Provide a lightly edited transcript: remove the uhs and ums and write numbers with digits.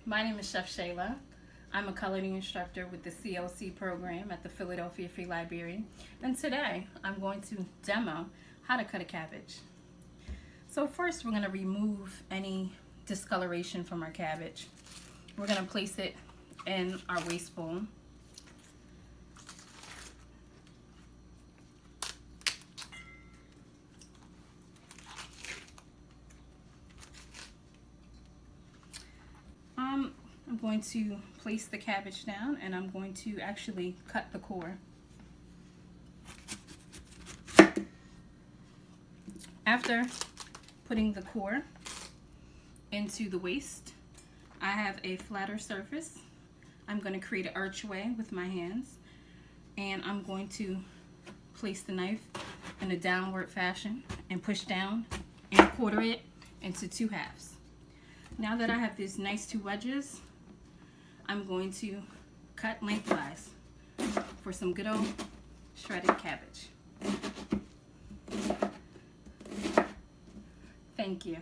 My name is Chef Shayla. I'm a culinary instructor with the CLC program at the Philadelphia Free Library. And today I'm going to demo how to cut a cabbage. So first we're going to remove any discoloration from our cabbage. We're going to place it in our waste bowl. I'm going to place the cabbage down and I'm going to actually cut the core. After putting the core into the waste, I have a flatter surface. I'm going to create an archway with my hands and I'm going to place the knife in a downward fashion and push down and quarter it into 2 halves. Now that I have these nice 2 wedges, I'm going to cut lengthwise for some good old shredded cabbage. Thank you.